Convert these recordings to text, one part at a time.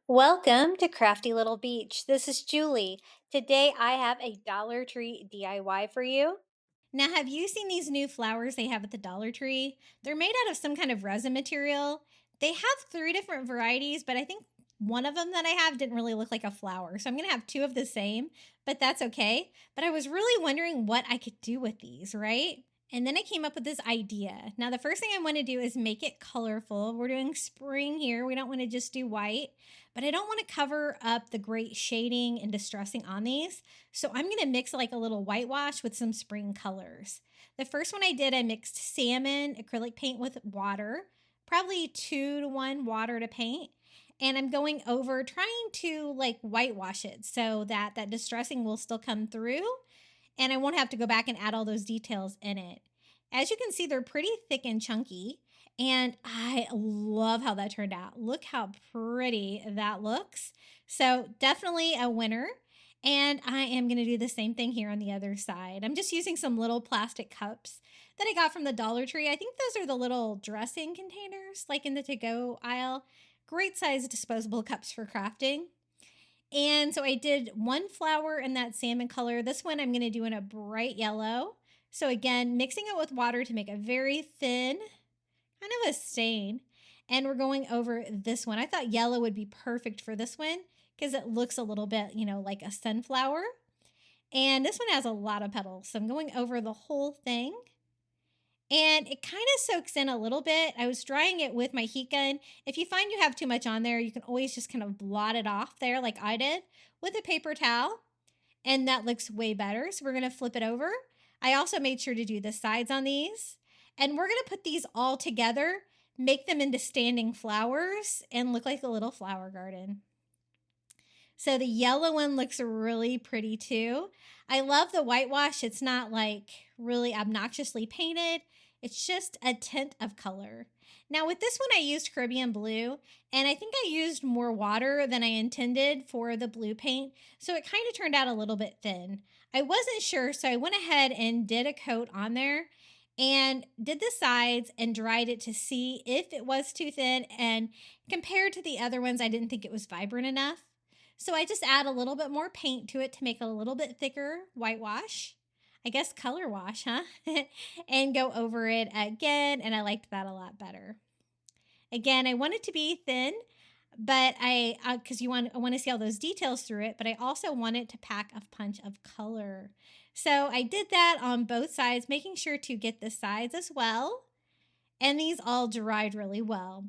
Welcome to Crafty Little Beach. This is Julie. Today I have a Dollar Tree DIY for you. Now, have you seen these new flowers they have at the Dollar Tree? They're made out of some kind of resin material. They have three different varieties, but I think one of them that I have didn't really look like a flower. So I'm going to have two of the same, but that's okay. But I was really wondering what I could do with these, right? And then I came up with this idea. Now, the first thing I want to do is make it colorful. We're doing spring here. We don't want to just do white, but I don't want to cover up the great shading and distressing on these. So I'm going to mix like a little whitewash with some spring colors. The first one I did, I mixed salmon acrylic paint with water, probably 2-to-1 water to paint. And I'm going over trying to like whitewash it so that that distressing will still come through and I won't have to go back and add all those details in it. As you can see, they're pretty thick and chunky, and I love how that turned out. Look how pretty that looks. So definitely a winner. And I am going to do the same thing here on the other side. I'm just using some little plastic cups that I got from the Dollar Tree. I think those are the little dressing containers, like in the to-go aisle. Great size disposable cups for crafting. And so I did one flower in that salmon color. This one I'm going to do in a bright yellow. So again, mixing it with water to make a very thin, kind of a stain. And we're going over this one. I thought yellow would be perfect for this one because it looks a little bit, like a sunflower. And this one has a lot of petals. So I'm going over the whole thing. And it kind of soaks in a little bit. I was drying it with my heat gun. If you find you have too much on there, you can always just kind of blot it off there like I did with a paper towel. And that looks way better. So we're going to flip it over. I also made sure to do the sides on these. And we're going to put these all together, make them into standing flowers, and look like a little flower garden. So the yellow one looks really pretty too. I love the whitewash. It's not like really obnoxiously painted. It's just a tint of color. Now with this one, I used Caribbean blue, and I think I used more water than I intended for the blue paint. So it kind of turned out a little bit thin. I wasn't sure, so I went ahead and did a coat on there and did the sides and dried it to see if it was too thin. And compared to the other ones, I didn't think it was vibrant enough. So I just add a little bit more paint to it to make it a little bit thicker whitewash. I guess color wash, huh? And go over it again, and I liked that a lot better. Again, I want it to be thin, but because I want to see all those details through it, but I also want it to pack a punch of color. So I did that on both sides, making sure to get the sides as well. And these all dried really well.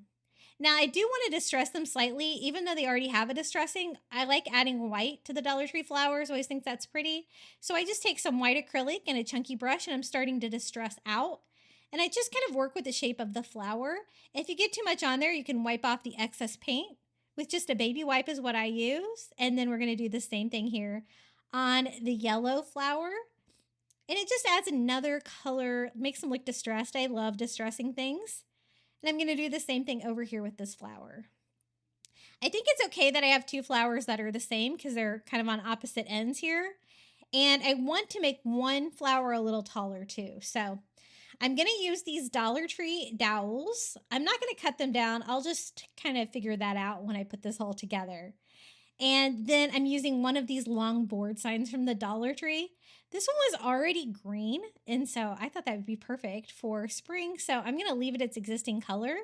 Now, I do want to distress them slightly, even though they already have a distressing. I like adding white to the Dollar Tree flowers. I always think that's pretty. So I just take some white acrylic and a chunky brush, and I'm starting to distress out. And I just kind of work with the shape of the flower. If you get too much on there, you can wipe off the excess paint. With just a baby wipe is what I use. And then we're going to do the same thing here on the yellow flower. And it just adds another color, makes them look distressed. I love distressing things. And I'm going to do the same thing over here with this flower. I think it's okay that I have two flowers that are the same because they're kind of on opposite ends here. And I want to make one flower a little taller too. So I'm going to use these Dollar Tree dowels. I'm not going to cut them down. I'll just kind of figure that out when I put this all together. And then I'm using one of these long board signs from the Dollar Tree. This one was already green, and so I thought that would be perfect for spring. So I'm going to leave it its existing color.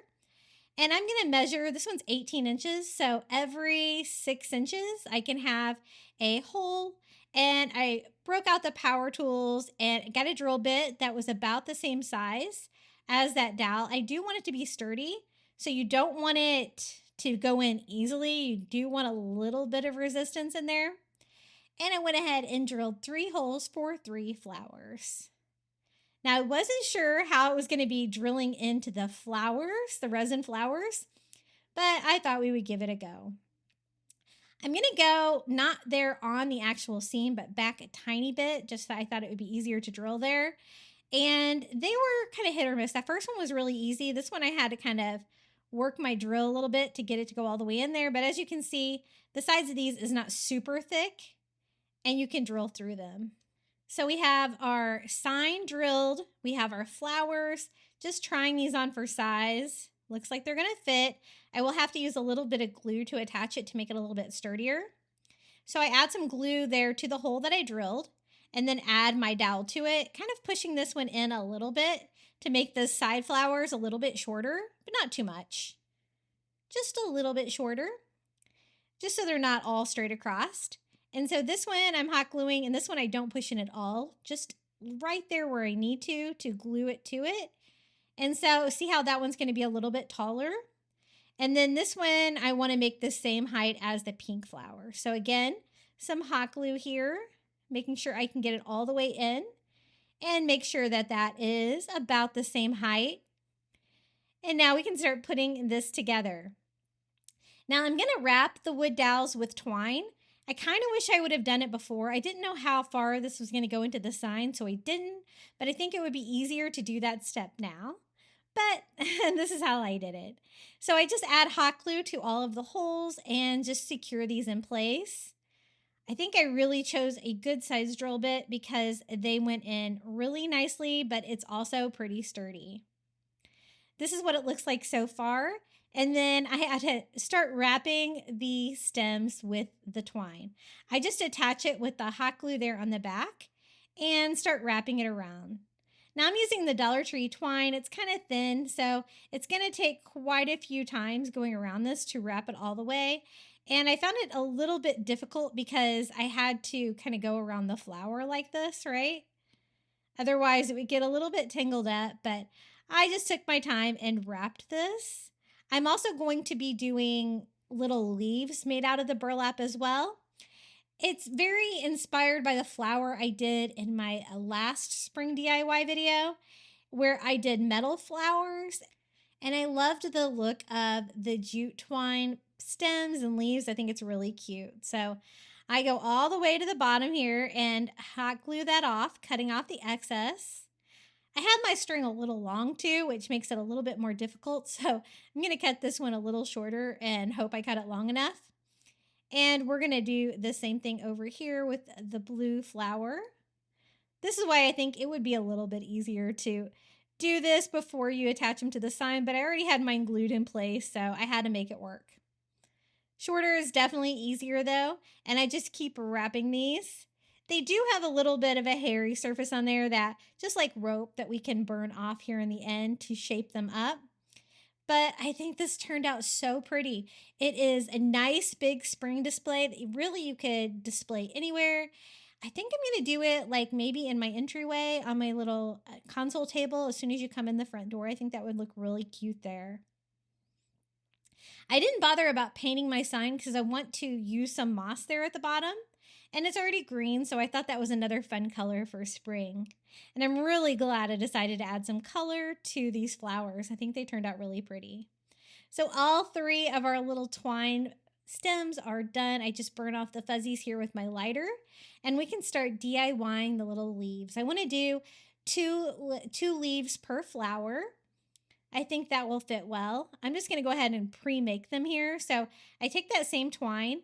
And I'm going to measure, this one's 18 inches. So every 6 inches, I can have a hole. And I broke out the power tools and got a drill bit that was about the same size as that dowel. I do want it to be sturdy. So you don't want it to go in easily. You do want a little bit of resistance in there. And I went ahead and drilled 3 holes for 3 flowers. Now, I wasn't sure how it was going to be drilling into the flowers, the resin flowers, but I thought we would give it a go. I'm going to go not there on the actual seam, but back a tiny bit, just so I thought it would be easier to drill there. And they were kind of hit or miss. That first one was really easy. This one I had to kind of work my drill a little bit to get it to go all the way in there. But as you can see, the sides of these is not super thick, and you can drill through them. So we have our sign drilled. We have our flowers. Just trying these on for size. Looks like they're going to fit. I will have to use a little bit of glue to attach it to make it a little bit sturdier. So I add some glue there to the hole that I drilled and then add my dowel to it, kind of pushing this one in a little bit to make the side flowers a little bit shorter, but not too much. Just a little bit shorter, just so they're not all straight across. And so this one I'm hot gluing, and this one I don't push in at all, just right there where I need to glue it to it. And so see how that one's going to be a little bit taller? And then this one, I want to make the same height as the pink flower. So again, some hot glue here, making sure I can get it all the way in and make sure that that is about the same height. And now we can start putting this together. Now I'm going to wrap the wood dowels with twine. I kind of wish I would have done it before. I didn't know how far this was going to go into the sign, so I didn't. But I think it would be easier to do that step now. But this is how I did it. So I just add hot glue to all of the holes and just secure these in place. I think I really chose a good size drill bit because they went in really nicely, but it's also pretty sturdy. This is what it looks like so far. And then I had to start wrapping the stems with the twine. I just attach it with the hot glue there on the back and start wrapping it around. Now I'm using the Dollar Tree twine. It's kind of thin, so it's going to take quite a few times going around this to wrap it all the way. And I found it a little bit difficult because I had to kind of go around the flower like this, right? Otherwise, it would get a little bit tangled up, but I just took my time and wrapped this. I'm also going to be doing little leaves made out of the burlap as well. It's very inspired by the flower I did in my last spring DIY video where I did metal flowers. And I loved the look of the jute twine stems and leaves. I think it's really cute. So I go all the way to the bottom here and hot glue that off, cutting off the excess. I have my string a little long too, which makes it a little bit more difficult. So I'm going to cut this one a little shorter and hope I cut it long enough. And we're going to do the same thing over here with the blue flower. This is why I think it would be a little bit easier to do this before you attach them to the sign, but I already had mine glued in place, so I had to make it work. Shorter is definitely easier though, and I just keep wrapping these. They do have a little bit of a hairy surface on there that, just like rope, that we can burn off here in the end to shape them up. But I think this turned out so pretty. It is a nice big spring display that really you could display anywhere. I think I'm going to do it like maybe in my entryway on my little console table as soon as you come in the front door. I think that would look really cute there. I didn't bother about painting my sign because I want to use some moss there at the bottom. And it's already green, so I thought that was another fun color for spring. And I'm really glad I decided to add some color to these flowers. I think they turned out really pretty. So all three of our little twine stems are done. I just burn off the fuzzies here with my lighter, and we can start DIYing the little leaves. I want to do two leaves per flower. I think that will fit well. I'm just going to go ahead and pre-make them here. So I take that same twine,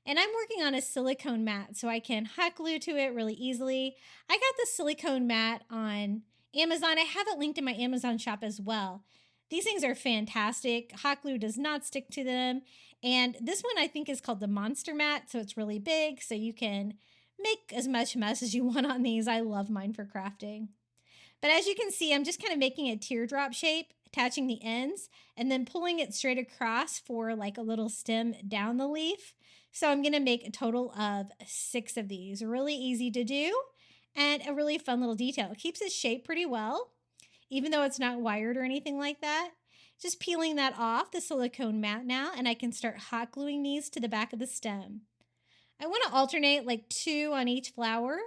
and I'm working on a silicone mat so I can hot glue to it really easily. I got the silicone mat on Amazon. I have it linked in my Amazon shop as well. These things are fantastic. Hot glue does not stick to them. And this one I think is called the Monster Mat, so it's really big, so you can make as much mess as you want on these. I love mine for crafting. But as you can see, I'm just kind of making a teardrop shape, attaching the ends, and then pulling it straight across for like a little stem down the leaf. So I'm going to make a total of 6 of these. Really easy to do and a really fun little detail. It keeps its shape pretty well, even though it's not wired or anything like that. Just peeling that off the silicone mat now, and I can start hot gluing these to the back of the stem. I want to alternate like 2 on each flower.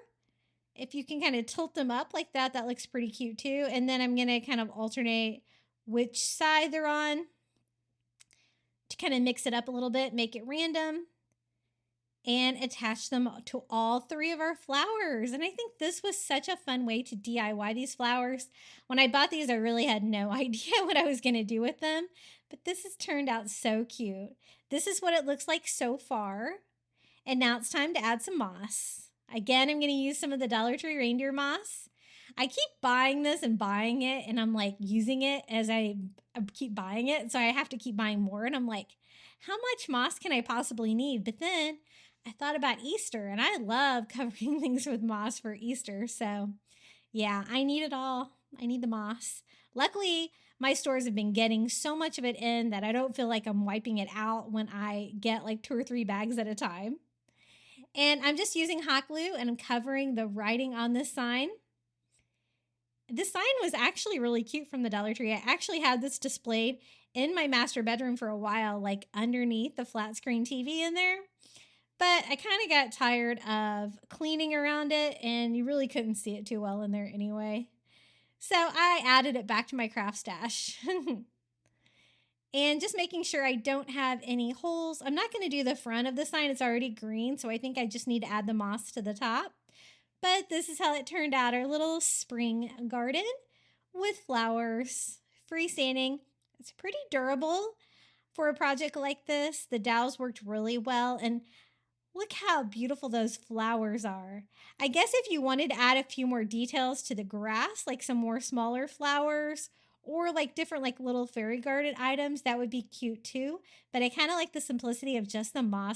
If you can kind of tilt them up like that, that looks pretty cute too. And then I'm going to kind of alternate which side they're on to kind of mix it up a little bit, make it random, and attach them to all 3 of our flowers. And I think this was such a fun way to DIY these flowers. When I bought these, I really had no idea what I was going to do with them, but this has turned out so cute. This is what it looks like so far. And now it's time to add some moss. Again, I'm going to use some of the Dollar Tree reindeer moss. I keep buying this and buying it, and I'm like using it as I keep buying it. So I have to keep buying more. And I'm like, how much moss can I possibly need? But then I thought about Easter, and I love covering things with moss for Easter. So yeah, I need it all. I need the moss. Luckily, my stores have been getting so much of it in that I don't feel like I'm wiping it out when I get like 2 or 3 bags at a time. And I'm just using hot glue and I'm covering the writing on this sign. This sign was actually really cute from the Dollar Tree. I actually had this displayed in my master bedroom for a while, like underneath the flat screen TV in there. But I kind of got tired of cleaning around it, and you really couldn't see it too well in there anyway. So I added it back to my craft stash. And just making sure I don't have any holes. I'm not going to do the front of the sign, it's already green, so I think I just need to add the moss to the top. But this is how it turned out, our little spring garden with flowers, freestanding. It's pretty durable for a project like this. The dowels worked really well, and look how beautiful those flowers are. I guess if you wanted to add a few more details to the grass, like some more smaller flowers or like different like little fairy garden items, that would be cute too. But I kind of like the simplicity of just the moss